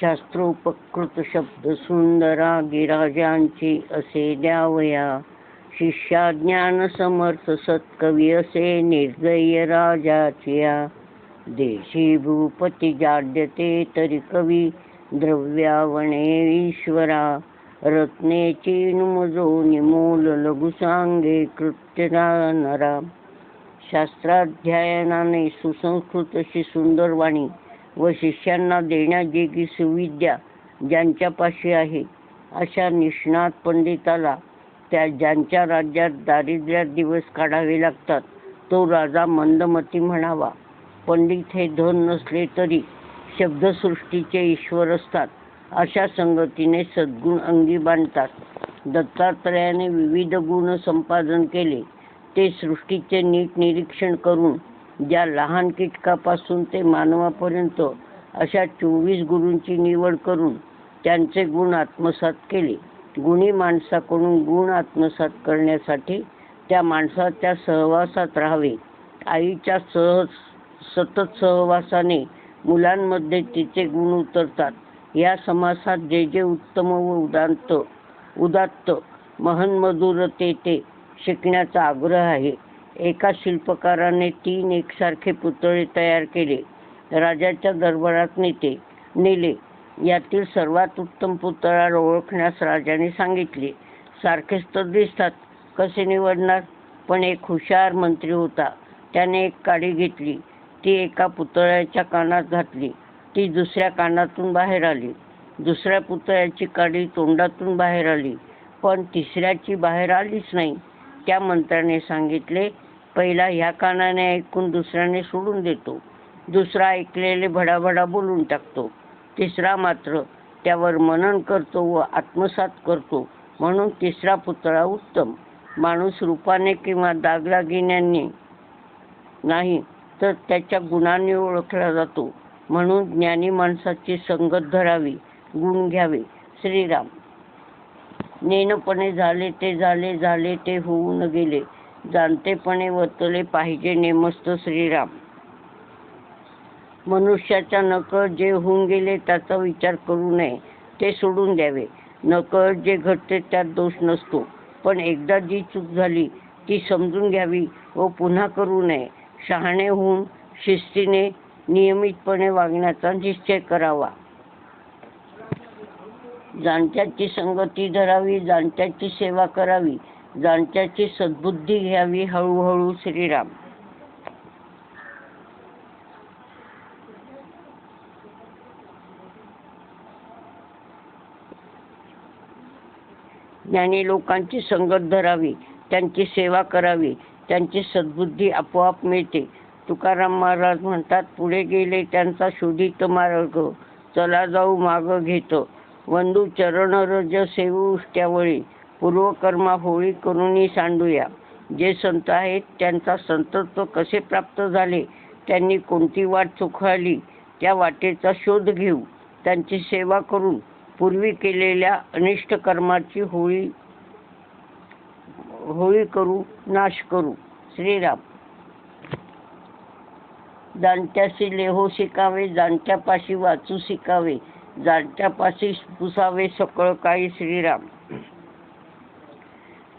शास्त्रोपकृत शब्द सुंदरा गिराजांची असे द्यावया. शिष्या ज्ञान समर्थ सत्कवी असे निर्दय राजाचिया. देशी भूपती जाड्यते तरी कवी द्रव्यावणे ईश्वरा. रत्नेची नुमजो निमोल लघु सांगे कृत्य नरा. शास्त्राध्ययनाने सुसंस्कृत अशी सुंदर वाणी व शिष्यांना देण्याजोगी सुविद्या ज्यांच्यापाशी आहे अशा निष्णात पंडिताला ज्यांच्या राज्यात दारिद्र्यात दिवस काढावे लागतात तो राजा मंदमती म्हणावा. पंडित हे धन नसले तरी शब्दसृष्टीचे ईश्वर असतात अशा संगतीने सद्गुण अंगी बांधतात. दत्तात्रयाने विविध गुण संपादन केले ते सृष्टीचे नीट निरीक्षण करून ज्या लहान कीटकापासून ते मानवापर्यंत अशा 24 गुरूंची निवड करून त्यांचे गुण आत्मसात केले. गुणी माणसाकडून गुण आत्मसात करण्यासाठी त्या माणसाच्या सहवासात राहावे. आईच्या सतत सहवासाने मुलांमध्ये तिचे गुण उतरतात. या समासात जे जे उत्तम व उदात्त महन्मधुर ते शिकण्याचा आग्रह आहे. एका शिल्पकाराने 3 एकसारखे पुतळे तयार केले. राजाच्या दरबारात नेले. यातील सर्वात उत्तम पुतळा ओळखण्यास राजाने सांगितले. सारखेच तर दिसतात, कसे निवडणार? पण एक हुशार मंत्री होता. त्याने एक काडी घेतली, ती एका पुतळ्याच्या कानात घातली. ती दुसऱ्या कानातून बाहेर आली. दुसऱ्या पुतळ्याची काडी तोंडातून बाहेर आली, पण तिसऱ्याची बाहेर आलीच नाही. त्या मंत्र्याने सांगितले, पहिला ह्या कानाने ऐकून दुसऱ्याने सोडून देतो. दुसरा ऐकलेले भडाभडा बोलून टाकतो. तिसरा मात्र त्यावर मनन करतो व आत्मसात करतो. म्हणून तिसरा पुतळा उत्तम. माणूस रूपाने किंवा दागदागिन्यांनी नाही तर त्याच्या गुणांनी ओळखला जातो. म्हणून ज्ञानी माणसाची संगत धरावी, गुण घ्यावे. श्रीराम. नेनपणे झाले ते होऊन गेले. जाणतेपणे वर्तले पाहिजे नेमस्त. श्रीराम. मनुष्याच्या नकळत जे होऊन गेले त्याचा विचार करू नये, ते सोडून द्यावे. नकळत जे घडते त्यात दोष नसतो, पण एकदा जी चूक झाली ती समजून घ्यावी व पुन्हा करू नये. शहाणे होऊन शिस्तीने नियमितपणे वागण्याचा निश्चय करावा. जाणत्याची संगती धरावी, जाणत्याची सेवा करावी, जाणत्याची सद्बुद्धी घ्यावी हळूहळू. श्रीराम. ज्ञानी लोकांची संगत धरावी, त्यांची सेवा करावी, त्यांची सद्बुद्धी आपोआप मिळते. तुकाराम महाराज म्हणतात, पुढे गेले त्यांचा शोधित मार्ग, चला जाऊ माग घेत. वंदू चरण रज सेवू त्यावेळी, पूर्वकर्मा होळी करुनी सांडूया. जे संत आहेत त्यांचा संतत्व कसे प्राप्त झाले, त्यांनी कोणती वाट चोखाळली, त्या वाटेचा शोध घेऊ. त्यांची सेवा करून पूर्वी केलेल्या अनिष्ट कर्माची होळी करू, नाश करू. श्रीराम. जाणत्याशी लेहो शिकावे, जाणत्यापाशी वाचू शिकावे, जाणत्यापाशी पुसावे सकळ काही. श्रीराम.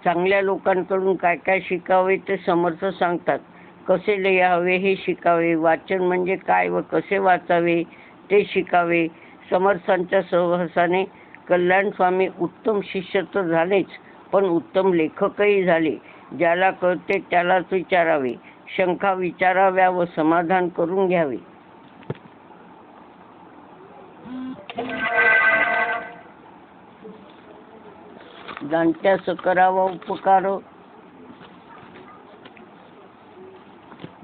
चांगल्या लोकांकडून काय काय शिकावे ते समर्थ सांगतात. कसे लिहावे हे शिकावे, वाचन म्हणजे काय व कसे वाचावे ते शिकावे. समर्थांच्या सहवासाने कल्याण स्वामी उत्तम शिष्य तर झालेच, पण उत्तम लेखकही झाले. ज्याला कळते त्यालाच विचारावे, शंका विचाराव्या व समाधान करून घ्यावे. जाणत्यास करावा उपकार,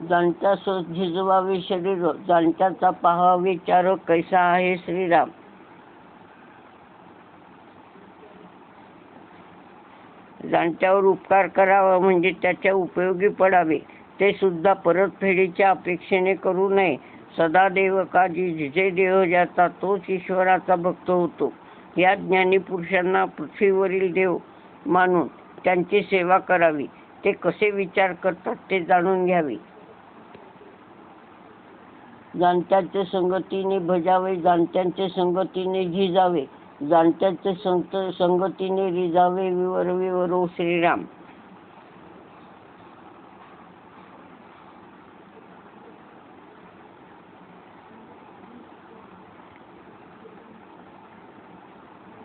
जाणत्यास झिजवावे शरीर, जाणत्याचा पाहावे चार कैसा आहे. श्रीराम. जाणत्यावर उपकार करावा म्हणजे त्याच्या उपयोगी पडावे, ते सुद्धा परतफेडीच्या अपेक्षेने करू नये. सदा देव काजी जिथे देह जाता तोच ईश्वराचा भक्त होतो. या ज्ञानी पुरुषांना पृथ्वीवरील देव मानून त्यांची सेवा करावी. ते कसे विचार करतात ते जाणून घ्यावे. जाणत्याचे संगतीने भजावे, जाणत्यांचे संगतीने झिजावे, जाणत्याचे संगतीने रिजावे, विवर विवरो श्रीराम.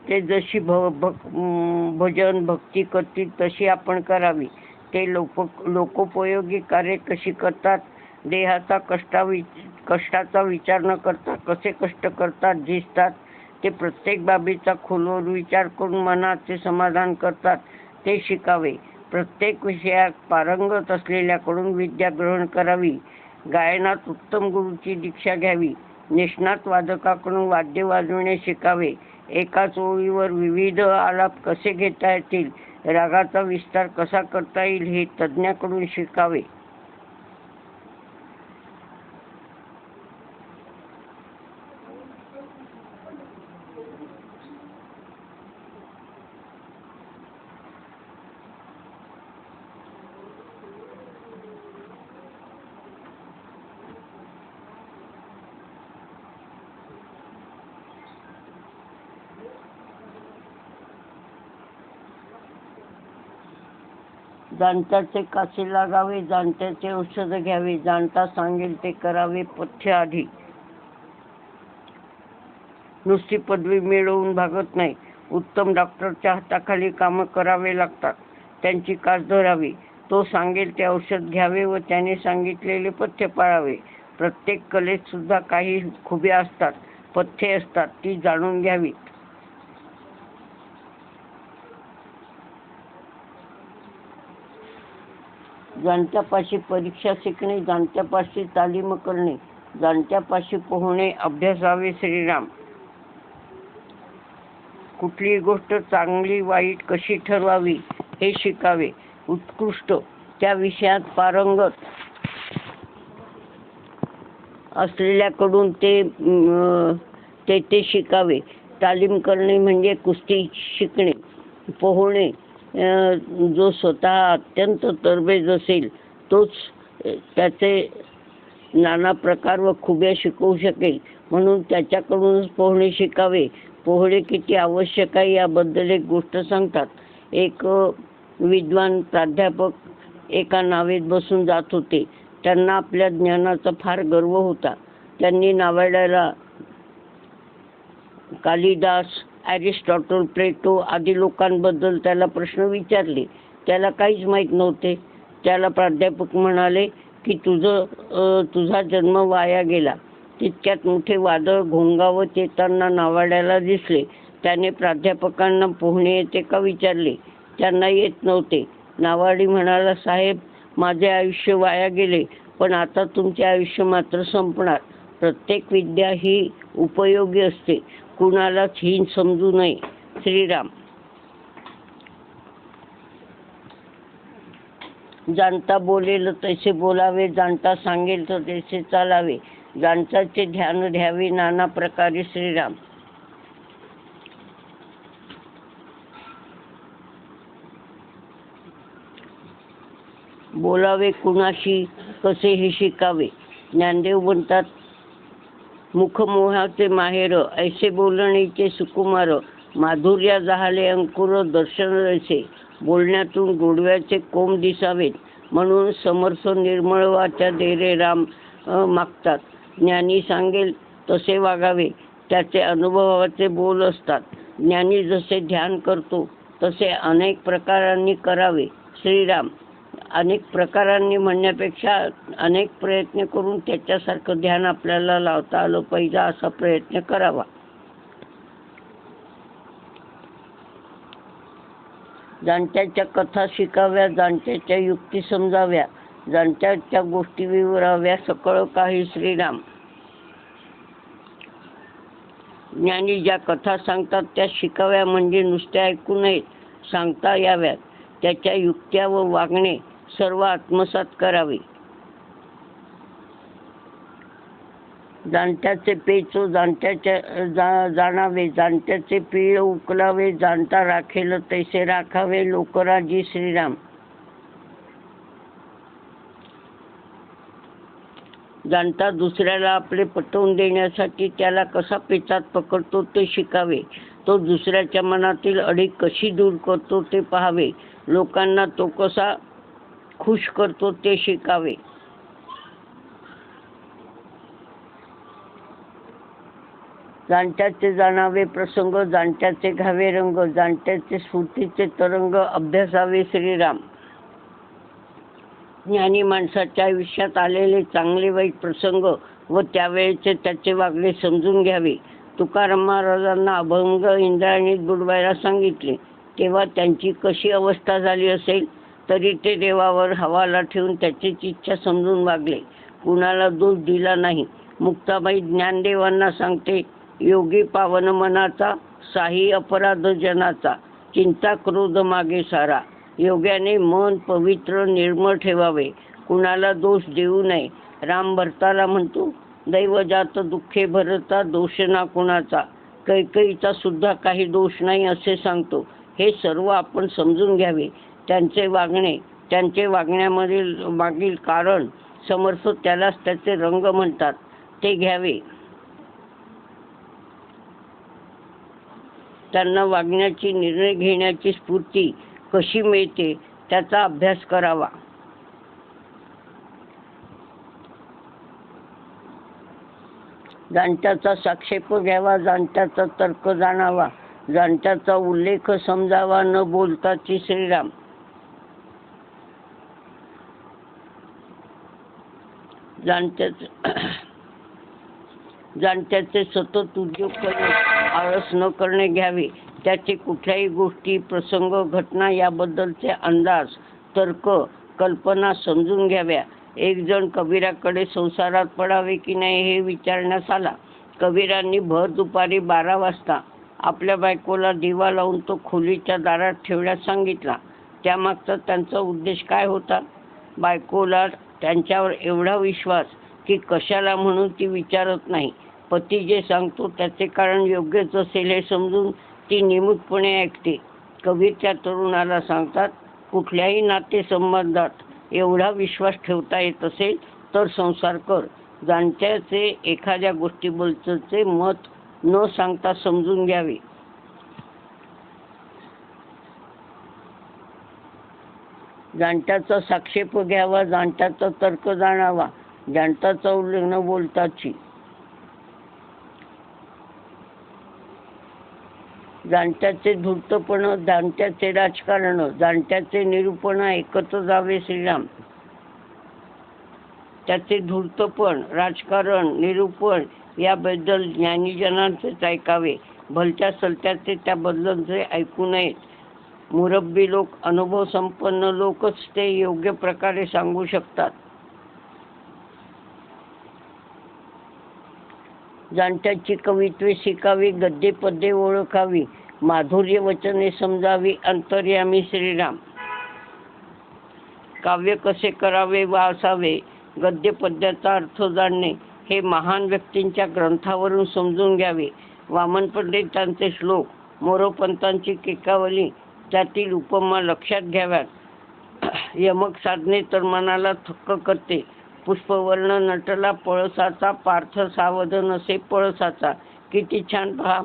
ते जशी भजन भक्ती करतील तशी आपण करावी. ते लोकोपयोगी कार्य कशी करतात, देहाचा कष्टाचा विचार न करता कसे कष्ट करतात, झिजतात, ते प्रत्येक बाबीचा खोलवर विचार करून मनाचे समाधान करतात, ते शिकावे. प्रत्येक विषयात पारंगत असलेल्याकडून विद्या ग्रहण करावी. गायनात उत्तम गुरूची दीक्षा घ्यावी. निष्णात वादकाकडून वाद्य वाजविणे शिकावे. एकाच ओळीवर विविध आलाप कसे घेता येतील, रागाचा विस्तार कसा करता येईल हे तज्ज्ञाकडून शिकावे. जाणत्याचे कासे लागावे, जाणत्याचे औषध घ्यावे, जाणता सांगेल ते करावे पथ्य आधी. नुसती पदवी मिळवून भागत नाही. उत्तम डॉक्टरच्या हाताखाली कामं करावे लागतात. त्यांची कास धरावी. तो सांगेल ते औषध घ्यावे व त्याने सांगितलेले पथ्य पाळावे. प्रत्येक कलेत सुद्धा काही खुब्या असतात, पथ्ये असतात, ती जाणून घ्यावी. जाणत्यापाशी परीक्षा शिकणे, जाणत्यापाशी तालीम करणे, जाणत्यापाशी पोहणे अभ्यासावे श्रीराम. कुठली गोष्ट चांगली वाईट कशी ठरवावी हे शिकावे. उत्कृष्ट त्या विषयात पारंगत असलेल्याकडून ते शिकावे. तालीम करणे म्हणजे कुस्ती शिकणे. पोहणे जो स्वतः अत्यंत तरबेज असेल तोच त्याचे नाना प्रकार व खुब्या शिकवू शकेल, म्हणून त्याच्याकडूनच पोहणे शिकावे. पोहणे किती आवश्यक आहे याबद्दल एक गोष्ट सांगतात. एक विद्वान प्राध्यापक एका नावेत बसून जात होते. त्यांना आपल्या ज्ञानाचा फार गर्व होता. त्यांनी नावाड्याला कालिदास, ॲरिस्टॉटल, प्लेटो आदी लोकांबद्दल त्याला प्रश्न विचारले. त्याला काहीच माहीत नव्हते. त्याला प्राध्यापक म्हणाले की तुझा जन्म वाया गेला. तितक्यात मोठे वादळ घोंगावत येताना नावाड्याला दिसले. त्याने प्राध्यापकांना पोहणे येते का विचारले. त्यांना येत नव्हते. नावाडी म्हणाला, साहेब, माझे आयुष्य वाया गेले, पण आता तुमचे आयुष्य मात्र संपणार. प्रत्येक विद्या ही उपयोगी असते, कुणालाच हीन समजू नये. श्रीराम. जाणता बोलेल तैसे बोलावे, जाणता सांगेल तर तैसे चालावे, जाणताचे ध्यान घ्यावे नाना प्रकारे. श्रीराम. बोलावे कुणाशी कसे हे शिकावे. ज्ञानदेव म्हणतात, मुखमोहाचे माहेर ऐसे बोलणेचे सुकुमार, माधुर्या जाहले अंकुर दर्शन ऐसे, बोलण्यातून गोडव्याचे कोंब दिसावेत, म्हणून समर्थ निर्मळ वाचा दे रे राम मागतात. ज्ञानी सांगेल तसे वागावे, त्याचे अनुभवाचे बोल असतात. ज्ञानी जसे ध्यान करतो तसे अनेक प्रकारांनी करावे. श्रीराम. अनेक प्रकारांनी म्हणण्यापेक्षा अनेक प्रयत्न करून त्याच्यासारखं ध्यान आपल्याला लावता आलं पाहिजे असा प्रयत्न करावा. जाणत्याच्या कथा शिकाव्या, जाणत्याच्या युक्ती समजाव्या, जाणत्याच्या गोष्टी विवराव्या सकळ काही. श्रीराम. ज्ञानी ज्या कथा सांगतात त्या शिकाव्या, म्हणजे नुसत्या ऐकू नयेत, सांगता याव्यात. त्याच्या युक्त्या व वागणे सर्व आत्मसात करावे. जाणत्याचे पेचो जाणावे, जाणत्याचे पीळ उकलावे, जाणता राखेल तैसे राखावे लोकराजी. श्रीराम. जाणता दुसऱ्याला आपले पटवून देण्यासाठी त्याला कसा पेचात पकडतो ते शिकावे. तो दुसऱ्याच्या मनातील अडीक कशी दूर करतो ते पाहावे. लोकांना तो कसा खुश करतो ते शिकावे. जाणत्याचे जाणावे प्रसंग, जाणत्याचे घावे रंग, जाणत्याचे स्फूर्तीचे तरंग अभ्यासावे श्रीराम. ज्ञानी माणसाच्या आयुष्यात आलेले चांगले वाईट प्रसंग व त्यावेळेचे त्याचे वागणे समजून घ्यावे. तुकाराम महाराजांना अभंग इंद्रायणीत बुडवायला सांगितले तेव्हा त्यांची कशी अवस्था झाली असेल, तरी ते देवावर हवाला ठेवून त्याचीच इच्छा समजून वागले. कुणाला दोष दिला नाही. मुक्ताबाई ज्ञानदेवांना सांगते, योगी पावन मनाचा, साही अपराध जनाचा, चिंता क्रोध मागे सारा. योग्याने मन पवित्र निर्मळ ठेवावे. कुणाला दोष देऊ नये. राम भरताला म्हणतो, दैव जात दुःखे भरता, दोष ना कुणाचा. कैकेयीचा सुद्धा काही दोष नाही असे सांगतो. हे सर्व आपण समजून घ्यावे. त्यांचे वागणे, त्यांचे मागील कारण समर्थ, त्यालाच त्याचे रंग म्हणतात, ते घ्यावे. त्यांना वागण्याची, निर्णय घेण्याची स्फूर्ती कशी मिळते त्याचा अभ्यास करावा. जाणत्याचा साक्षेप घ्यावा, जाणत्याचा तर्क जाणावा, जाणत्याचा उल्लेख समजावा, न बोलताची श्रीराम. जाणत्याचे सतत उद्योग करणे, आळस न करणे घ्यावे. त्याचे कुठल्याही गोष्टी, प्रसंग, घटना याबद्दलचे अंदाज, तर्क, कल्पना समजून घ्याव्या. एक जण कबीराकडे संसारात पडावे की नाही हे विचारण्यास आला. कबीरांनी भर दुपारी 12 वाजता आपल्या बायकोला दिवा लावून तो खोलीच्या दारात ठेवण्यास सांगितला. त्यामागचा त्यांचा उद्देश काय होता? बायकोला त्यांच्यावर एवढा विश्वास की कशाला म्हणून ती विचारत नाही. पती जे सांगतो त्याचे कारण योग्यच असेल हे समजून ती निमूटपणे ऐकते. कबीर त्या तरुणाला सांगतात, कुठल्याही नातेसंबंधात एवढा विश्वास ठेवता येत असेल तर संसार कर. जाणत्याचे एखाद्या गोष्टीबद्दलचे मत न सांगता समजून घ्यावे. जाणत्याचा साक्षेप घ्यावा, जाणत्याचा तर्क जाणावा, जाणत्याचा उल्लेख न बोलताची. जाणत्याचे धूर्तपण, जाणत्याचे राजकारण, जाणत्याचे निरूपण ऐकत जावे श्रीराम. त्याचे धूर्तपण, राजकारण, निरूपण याबद्दल ज्ञानीजनांचेच ऐकावे. भलत्या सलत्याचे त्याबद्दलचे ऐकू नयेत. मुरब्बी लोक, अनुभव संपन्न लोकच ते योग्य प्रकारे सांगू शकतात. जाणत्याची कवित्वे शिकावी, गद्ये पद्ये ओळखावी, माधुर्य वचने समजावी, अंतर्यामी श्रीराम. काव्य कसे करावे व असावे, गद्य पद्याचा अर्थ जाणणे हे महान व्यक्तींच्या ग्रंथावरून समजून घ्यावे. वामन पंडितांचे श्लोक, मोरोपंतांची केकावली, त्यातील उपमा लक्षात घ्याव्यात. यमक साधने तर मनाला थक्क करते. पुष्पवर्ण नटला पळसाचा, पार्थ सावध नसे पळसाचा. किती छान पहा.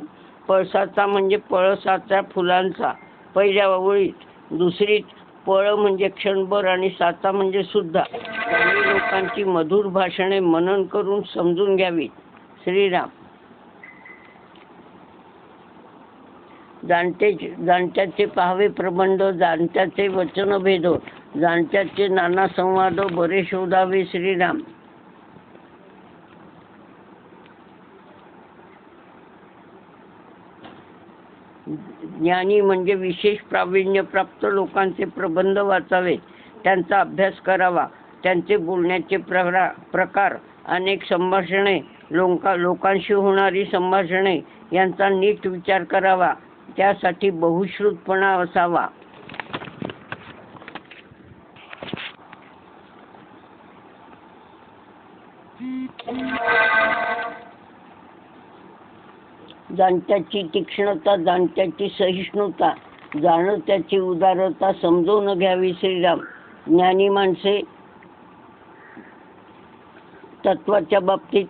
पळसाचा म्हणजे पळसाच्या फुलांचा पहिल्या ओळीत, दुसरीत पळ म्हणजे क्षणभर आणि साचा म्हणजे सुद्धा. काही लोकांची मधुर भाषणे मनन करून समजून घ्यावीत. श्रीराम. जाणत्याचे पाहावे प्रबंध, जाणत्याचे वचनभेद, जाणत्याचे नाना संवाद बरे शोधावे श्रीराम. ज्ञानी म्हणजे विशेष प्रावीण्य प्राप्त लोकांचे प्रबंध वाचावेत, त्यांचा अभ्यास करावा. त्यांचे बोलण्याचे प्रकार, अनेक संभाषणे, लोकांशी होणारी संभाषणे यांचा नीट विचार करावा. त्यासाठी बहुश्रुतपणा असावा. जाणत्याची तीक्ष्णता, जाणत्याची सहिष्णुता, जाणत्याची उदारता समजून घ्यावी श्रीराम. ज्ञानी माणसे तत्वाच्या बाबतीत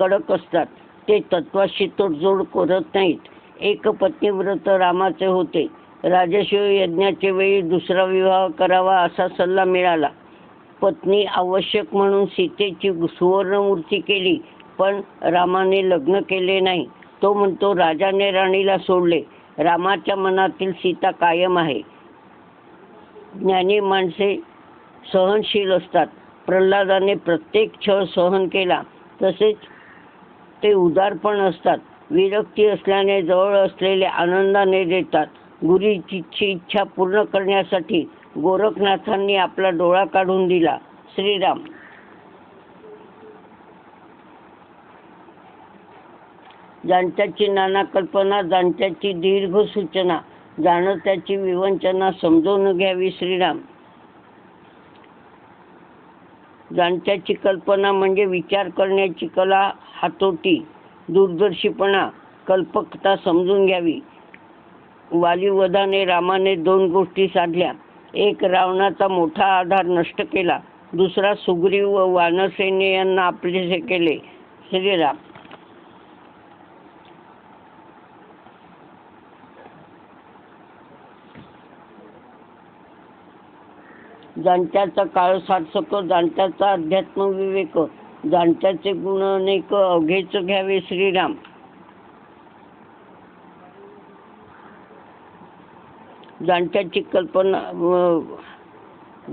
कडक असतात. ते तत्वाशी तडजोड करत नाहीत. एकपत्नी व्रत रामाचे होते. राजसूय यज्ञाचे वेळी दुसरा विवाह करावा असा सल्ला मिळाला. पत्नी आवश्यक म्हणून सीतेची सुवर्णमूर्ती केली, पण रामाने लग्न केले नाही. तो म्हणतो, राजाने राणीला सोडले. रामाच्या मनातील सीता कायम आहे. ज्ञानी माणसे सहनशील असतात. प्रल्हादाने प्रत्येक छळ सहन केला. तसेच ते उदार पण असतात. विरक्ती असल्याने जवळ असलेले आनंदाने देतात. गुरुची इच्छा पूर्ण करण्यासाठी गोरखनाथांनी आपला डोळा काढून दिला. श्रीराम. जाणत्याची नाना कल्पना, जाणत्याची दीर्घ सूचना, जाणत्याची विवंचना समजून घ्यावी. श्रीराम. जाणत्याची कल्पना म्हणजे विचार करण्याची कला, हातोटी, दूरदर्शीपणा, कल्पकता समजून घ्यावी. वालीवधाने रामाने 2 गोष्टी साधल्या. एक, रावणाचा मोठा आधार नष्ट केला. दुसरा, सुग्रीव व वानरसेने यांना आपलेसे केले. श्रीराम. जाणत्याचा काळ सार्थक, जाणत्याचा अध्यात्म विवेक, जाणत्याचे गुण अनेक, अवघेच घ्यावे. श्रीराम. जाणत्याची कल्पना,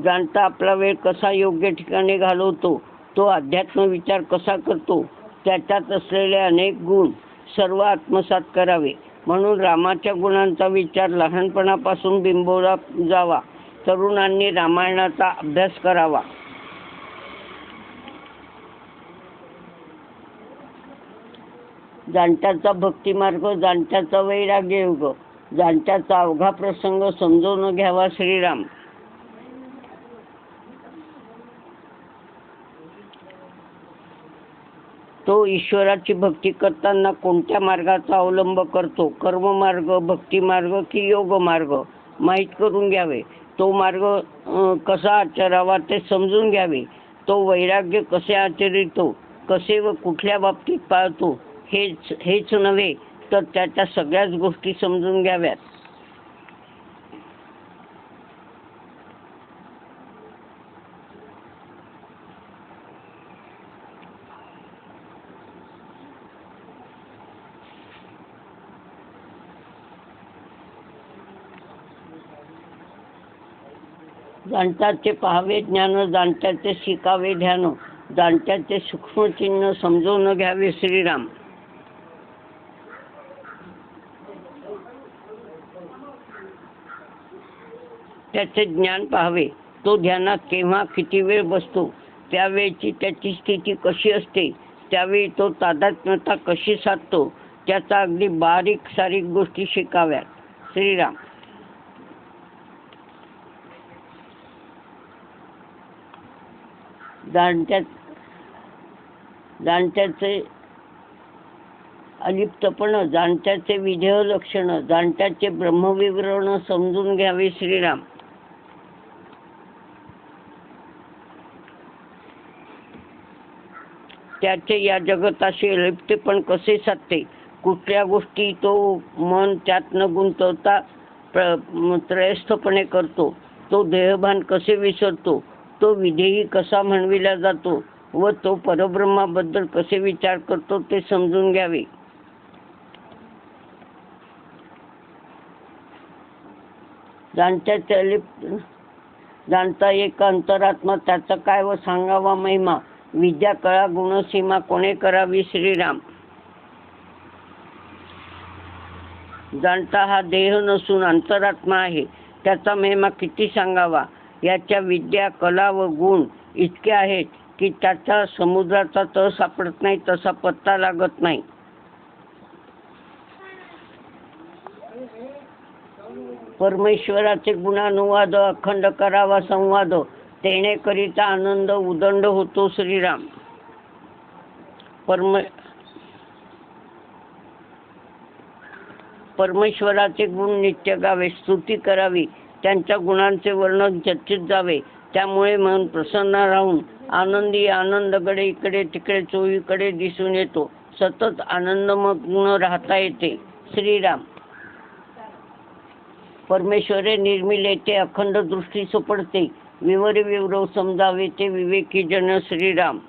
जाणता आपला वेळ कसा योग्य ठिकाणी घालवतो, तो अध्यात्म विचार कसा करतो, त्याच्यात असलेले अनेक गुण सर्व आत्मसात करावे. म्हणून रामाच्या गुणांचा विचार लहानपणापासून बिंबवला जावा. तरुणांनी रामायणाचा अभ्यास करावा. जाणत्याचा भक्तिमार्ग, जाणत्याचा वैराग्य योग, जाणत्याचा अवघा प्रसंग समजून घ्यावा. श्रीराम. तो ईश्वराची भक्ती करताना कोणत्या मार्गाचा अवलंब करतो, कर्ममार्ग, भक्तिमार्ग की योग मार्ग, माहीत करून घ्यावे. तो मार्ग कसा आचरावा ते समजून घ्यावे. तो वैराग्य कसे आचरितो, कसे व कुठल्या बाबतीत पाळतो हेच नव्हे तर त्याच्या सगळ्याच गोष्टी समजून घ्याव्यात. जाणत्याचे पाहावे ज्ञान, जाणत्याचे शिकावे ध्यान, जाणत्याचे सूक्ष्मचिन्ह समजून घ्यावे. श्रीराम. त्याचे ज्ञान पाहावे. तो ध्यानात केव्हा किती वेळ बसतो, त्यावेळची त्याची स्थिती कशी असते, त्यावेळी तो तादात्म्यता कशी साधतो, त्याचा अगदी बारीक सारीक गोष्टी शिकाव्यात. श्रीराम. जाणत्याचे अलिप्तपण, जाणत्याचे विधेय लक्षण, जाणत्याचे ब्रह्मविवरण समजून घ्यावे. श्रीराम. त्याचे या जगताशी अलिप्तपण कसे साधते, कुठल्या गोष्टी तो मन त्यात न गुंतवता त्रयस्थपणे करतो, तो देहभान कसे विसरतो, तो विधेयी कसा म्हणविला जातो व तो परब्रह्माबद्दल कसे विचार करतो ते समजून घ्यावे. जाणता एक अंतरात्मा, त्याचा काय व सांगावा महिमा, विद्या कळा गुणसीमा कोणे करावी. श्रीराम. जाणता हा देह नसून अंतरात्मा आहे, त्याचा महिमा किती सांगावा. याच्या विद्या कला व गुण इतके आहेत की त्याचा समुद्राचा तळ सापडत नाही तसा पत्ता लागत नाही. परमेश्वराचे गुणानुवाद अखंड करावा संवाद, तेणेकरिता आनंद उदंड होतो. श्रीराम. परमेश्वराचे गुण नित्य गावे, स्तुती करावी, त्यांच्या गुणांचे वर्णन चर्चित जावे. त्यामुळे मन प्रसन्न राहून आनंदी आनंदकडे इकडे तिकडे चोहीकडे दिसून येतो. सतत आनंदमग्न राहता येते. श्रीराम. परमेश्वरे निर्मिले ते अखंड दृष्टी सुपडते. विवर विवरव समजावे ते विवेकी जन. श्रीराम.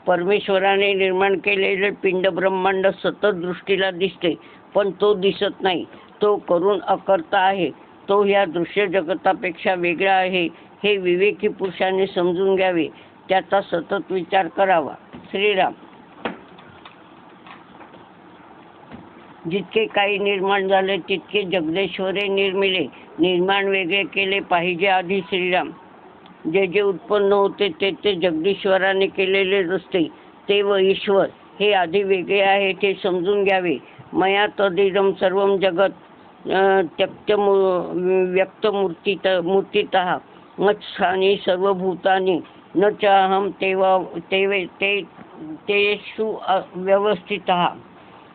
परमेश्वराने निर्माण केलेले पिंड ब्रह्मांड सतत दृष्टीला दिसते, पण तो दिसत नाही. तो करून अकर्ता आहे. तो ह्या दृश्य जगतापेक्षा वेगळा आहे हे विवेकी पुरुषाने समजून घ्यावे. त्याचा सतत विचार करावा. श्रीराम. जितके काही निर्माण झाले तितके जगदेश्वरे निर्मिले. निर्माण वेगळे केले पाहिजे आधी. श्रीराम. जे जे उत्पन्न होते ते ते जगदीश्वराने केलेले असते. ते व ईश्वर हे आधी वेगळे आहे ते समजून घ्यावे. मया तदिदं सर्वं जगत त्यक्त व्यक्तमूर्तितः मत्स्थानी सर्वभूतानि न चाहं तेषु व्यवस्थितः.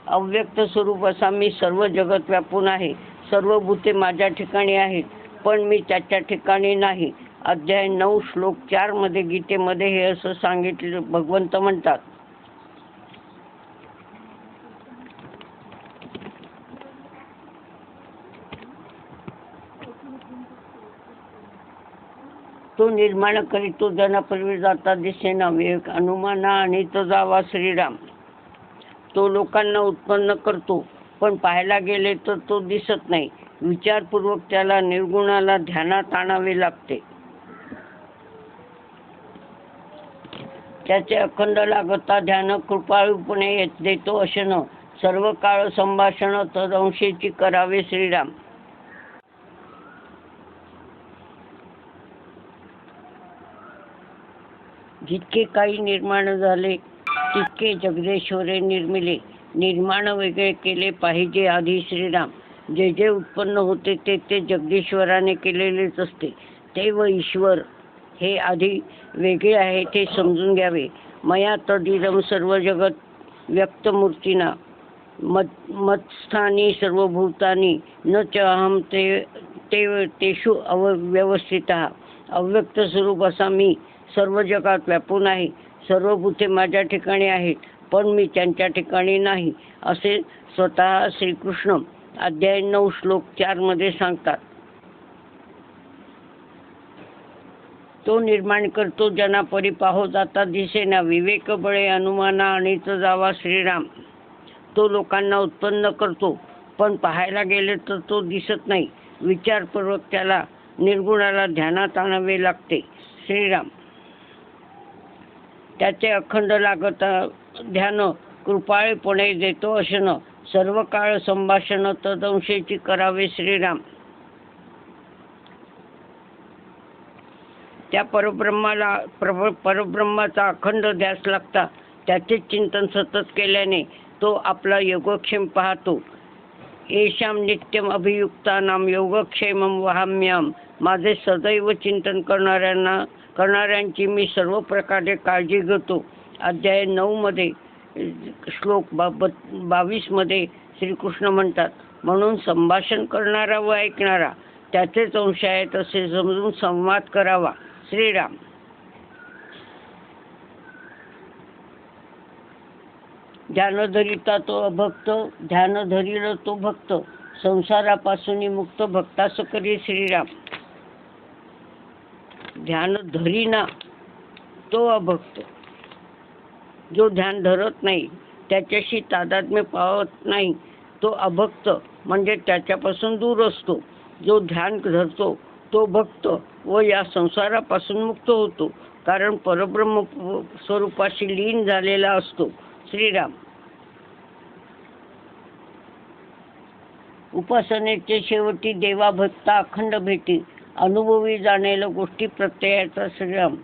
अव्यक्त स्वरूप असा मी सर्व जगत व्यापून आहे. सर्व भूते माझ्या ठिकाणी आहेत, पण मी त्याच्या ठिकाणी नाही. अध्याय 9 श्लोक 4 मध्ये गीतेमध्ये हे असं सांगितलं. भगवंत म्हणतात, तो निर्माण करीतो जनापूर्वी जाता दिसेना. विवेक अनुमाना आणि तो जावा. श्रीराम. तो लोकांना उत्पन्न करतो, पण पाहायला गेले तर तो दिसत नाही. विचारपूर्वक त्याला निर्गुणाला ध्यानात आणावे लागते. त्याचे अखंड लागता ध्यान कृपाळूपणे देतो अशन. सर्व काळ संभाषण तदंशेची करावे. श्रीराम. जितके काही निर्माण झाले तितके जगदेश्वरे निर्मिले. निर्माण वेगळे केले पाहिजे आधी. श्रीराम. जे जे उत्पन्न होते ते ते जगदीश्वराने केलेलेच असते. ते व ईश्वर हे आधी वेगळे आहे ते समजून घ्यावे. मया तदिदं सर्व जगत व्यक्तमूर्तीना मत्स्थानी सर्वभूतानि न चाहं तेषु व्यवस्थितः. अव्यक्त स्वरूप असा मी सर्व जगात व्यापून आहे. सर्व भूते माझ्या ठिकाणी आहेत, पण मी त्यांच्या ठिकाणी नाही असे स्वतः श्रीकृष्ण अध्याय 9 श्लोक 4 मध्ये सांगतात. तो निर्माण करतो जनापरी पाहो जाता दिसेना. विवेक बळे अनुमाना आणि जावा. श्रीराम. तो लोकांना उत्पन्न करतो, पण पाहायला गेले तर तो दिसत नाही. विचारपूर्वक त्याला निर्गुणाला ध्यानात आणावे लागते. श्रीराम. त्याचे अखंड लागता ध्यान कृपाळपणे देतो अशन. सर्व काळ संभाषण तदंशेची करावे. श्रीराम. त्या परब्रह्माचा अखंड ध्यास लागता. त्याचे चिंतन सतत केल्याने तो आपला योगक्षेम पाहतो. येषां नित्यम अभियुक्तानां योगक्षेमं वहाम्यहं. माझे सदैव चिंतन करणाऱ्यांची मी सर्व प्रकारे काळजी घेतो. अध्याय 9 मध्ये श्लोक 22 मध्ये श्रीकृष्ण म्हणतात, म्हणून संभाषण करणारा व ऐकणारा त्याचेच अंश आहेत असे समजून संवाद करावा. श्रीराम. ध्यान धरिता तो अभक्त, ध्यान धरिल तो भक्त. संसारापासून मुक्त भक्तास करी. श्रीराम. ध्यान धरीना तो अभक्त. जो ध्यान धरत नाही, त्याच्याशी तादात्म्य पावत नाही, तो अभक्त म्हणजे त्याच्यापासून दूर असतो. जो ध्यान धरतो तो भक्त व या संसारापासून मुक्त होतो, कारण परब्रह्म स्वरूपाशी लीन झालेला असतो. श्रीराम. उपासनेचे शेवटी देवा भक्ता अखंड भेटी. अनुभवी जाणेल गोष्टी प्रत्ययाचा. श्रीराम.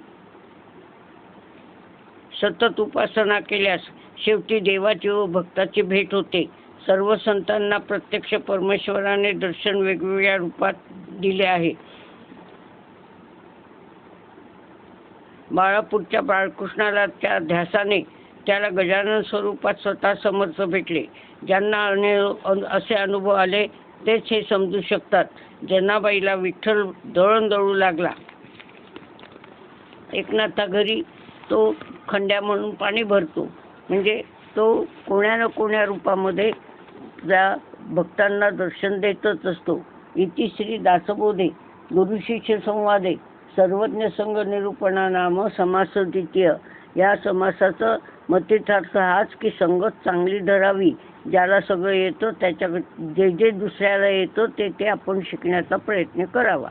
सतत उपासना केल्यास शेवटी देवाची व भक्ताची भेट होते. सर्व संतांना प्रत्यक्ष परमेश्वराने दर्शन वेगवेगळ्या रूपात दिले आहे. बाळापूरच्या बाळकृष्णाला त्या ध्यासाने त्याला गजानन स्वरूपात स्वतः समर्थ भेटले. ज्यांना असे अनुभव आले तेच हे समजू शकतात. जनाबाईला विठ्ठल दळण दळू लागला. एकनाथा घरी तो खंड्या म्हणून पाणी भरतो, म्हणजे तो कोण्या ना कोण्या रूपामध्ये त्या भक्तांना दर्शन देतच असतो. इति श्री दासबोधे गुरुशिष्य संवादे सर्वज्ञ संघ निरूपणा नाम समास द्वितीय. या समासाचं मतितार्थ हाच की संगत चांगली धरावी. ज्याला सगळं येतं त्याच्या जे जे दुसऱ्याला येतं ते आपण शिकण्याचा प्रयत्न करावा.